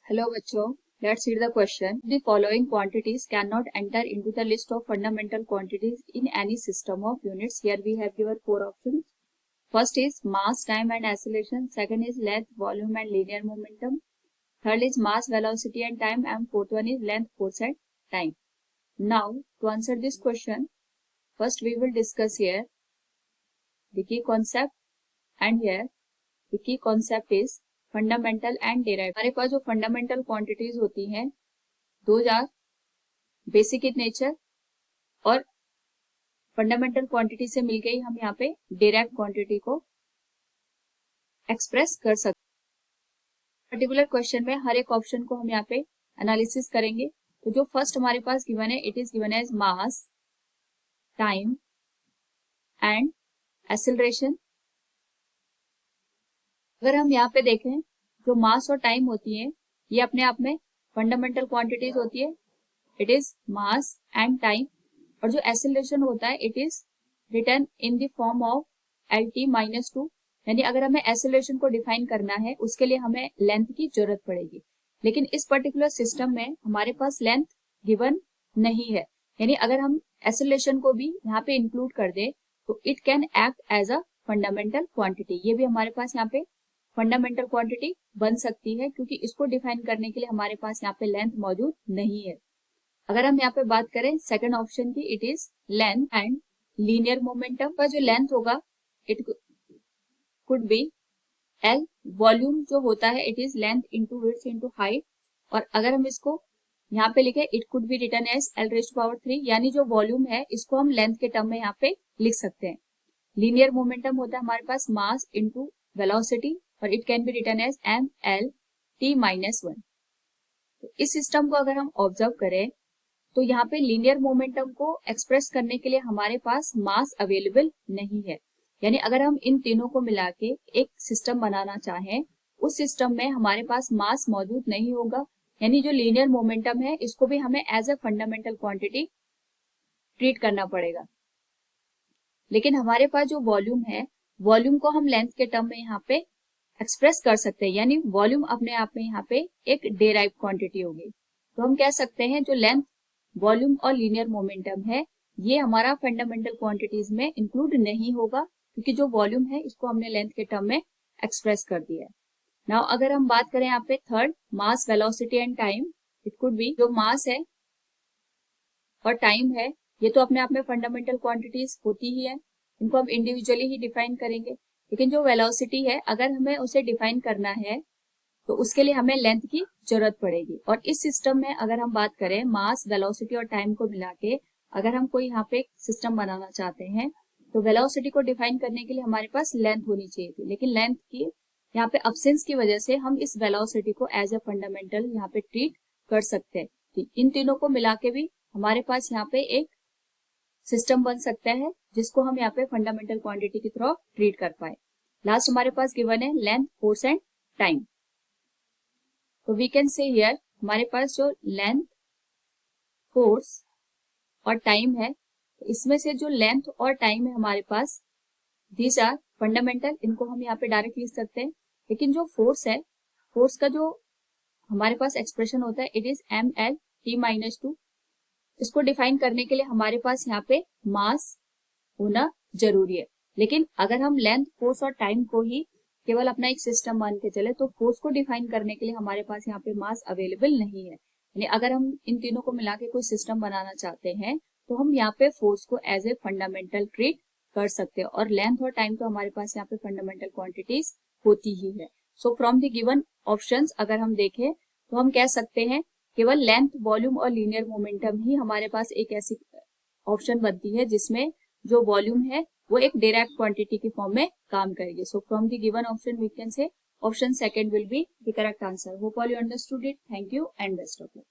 Hello बच्चों, let's read the question. The following quantities cannot enter into the list of fundamental quantities in any system of units. Here we have given four options. First is mass, time and acceleration. Second is length, volume and linear momentum. Third is mass, velocity and time. And fourth one is length, force and time. Now to answer this question, first we will discuss here the key concept, and here the key concept is fundamental and derive. हमारे पास जो fundamental quantities होती हैं those are basic in nature, और fundamental quantity से मिलके ही हम यहाँ पे डेराइव क्वांटिटी को एक्सप्रेस कर सकते हैं. पर्टिकुलर क्वेश्चन में हर एक ऑप्शन को हम यहाँ पे एनालिसिस करेंगे. तो जो फर्स्ट हमारे पास गिवन है, it is given as mass, time and acceleration. अगर हम यहाँ पे देखें, जो मास और टाइम होती है ये अपने आप में फंडामेंटल क्वांटिटीज होती है. It is mass and time. और जो एक्सेलरेशन होता है it is written in the form of LT-2. यानी अगर हमें एक्सेलरेशन को डिफाइन करना है उसके लिए हमें लेंथ की जरूरत पड़ेगी. लेकिन इस पर्टिकुलर सिस्टम में हमारे पास लेंथ गिवन नहीं है. यानी अगर हम एक्सेलरेशन को भी यहाँ पे इंक्लूड कर दे तो it can act as a fundamental quantity. ये भी हमारे पास यहाँ पे फंडामेंटल क्वांटिटी बन सकती है, क्योंकि इसको डिफाइन करने के लिए हमारे पास यहाँ पे लेंथ मौजूद नहीं है. अगर हम यहाँ पे बात करें सेकंड ऑप्शन की, it is length and linear momentum. का जो लेंथ होगा it could be L. Volume जो होता है it is length into width into height. और अगर हम इसको यहाँ पे लिखे, it could be written as L⁻3. यानी जो वॉल्यूम है इसको हम लेंथ के टर्म में यहाँ पे लिख सकते हैं. लीनियर मोमेंटम होता है हमारे पास मास इंटू वेलोसिटी, और it can be written as MLT-1. तो इस सिस्टम को अगर हम ऑब्जर्व करें तो यहाँ पे लीनियर मोमेंटम को एक्सप्रेस करने के लिए हमारे पास मास अवेलेबल नहीं है. यानी अगर हम इन तीनों को मिला के एक सिस्टम बनाना चाहें, उस सिस्टम में हमारे पास मास मौजूद नहीं होगा. यानी जो लीनियर मोमेंटम है इसको भी हमें as a fundamental quantity treat करना पड़ेगा. लेकिन हमारे पास जो वॉल्यूम है, वॉल्यूम को हम लेंथ के टर्म में यहाँ पे एक्सप्रेस कर सकते हैं. यानी वॉल्यूम अपने आप में यहाँ पे एक डेराइव क्वांटिटी होगी. तो हम कह सकते हैं जो लेंथ, वॉल्यूम और लीनियर मोमेंटम है ये हमारा फंडामेंटल क्वांटिटीज में इंक्लूड नहीं होगा, क्योंकि जो वॉल्यूम है इसको हमने लेंथ के टर्म में एक्सप्रेस कर दिया है. नाउ अगर हम बात करें यहाँ पे third, mass, velocity and time, it could B जो मास है और टाइम है ये तो अपने आप में फंडामेंटल क्वांटिटीज होती ही है, इनको हम इंडिविजुअली ही डिफाइन करेंगे. लेकिन जो वेलोसिटी है अगर हमें उसे डिफाइन करना है तो उसके लिए हमें लेंथ की जरूरत पड़ेगी. और इस सिस्टम में अगर हम बात करें मास, वेलोसिटी और टाइम को मिला के अगर हम कोई यहाँ पे सिस्टम बनाना चाहते हैं तो वेलोसिटी को डिफाइन करने के लिए हमारे पास लेंथ होनी चाहिए थी. लेकिन लेंथ की यहाँ पे अब्सेंस की वजह से हम इस वेलोसिटी को एज ए फंडामेंटल यहाँ पे ट्रीट कर सकते हैं. तो इन तीनों को मिला के भी हमारे पास यहाँ पे एक सिस्टम बन सकता है जिसको हम यहाँ पे फंडामेंटल क्वांटिटी की तरह ट्रीट कर पाए. लास्ट हमारे पास गिवन है लेंथ, फोर्स एंड टाइम. तो वी कैन से हियर हमारे पास जो लेंथ, फोर्स और टाइम है, इसमें से जो लेंथ और टाइम है हमारे पास दीज आर फंडामेंटल. इनको हम यहाँ पे डायरेक्ट लिख सकते हैं. लेकिन जो फोर्स है, फोर्स का जो हमारे पास एक्सप्रेशन होता है इट इज MLT-2. इसको डिफाइन करने के लिए हमारे पास यहाँ पे मास होना जरूरी है. लेकिन अगर हम लेंथ, फोर्स और टाइम को ही केवल अपना एक सिस्टम मान के चले तो फोर्स को डिफाइन करने के लिए हमारे पास यहाँ पे मास अवेलेबल नहीं है. यानी अगर हम इन तीनों को मिला के कोई सिस्टम बनाना चाहते हैं तो हम यहाँ पे फोर्स को एज ए फंडामेंटल ट्रीट कर सकते हैं. और लेंथ और टाइम तो हमारे पास यहाँ पे फंडामेंटल क्वांटिटीज होती ही है. सो फ्रॉम द गिवन ऑप्शंस अगर हम देखें तो हम कह सकते हैं केवल लेंथ, वॉल्यूम और लीनियर मोमेंटम ही हमारे पास एक ऐसी ऑप्शन बनती है जिसमें जो वॉल्यूम है वो एक डायरेक्ट क्वांटिटी की फॉर्म में काम करेगी. So from the given option we can say option second will be the correct answer. Hope all you understood it. Thank you and best of luck.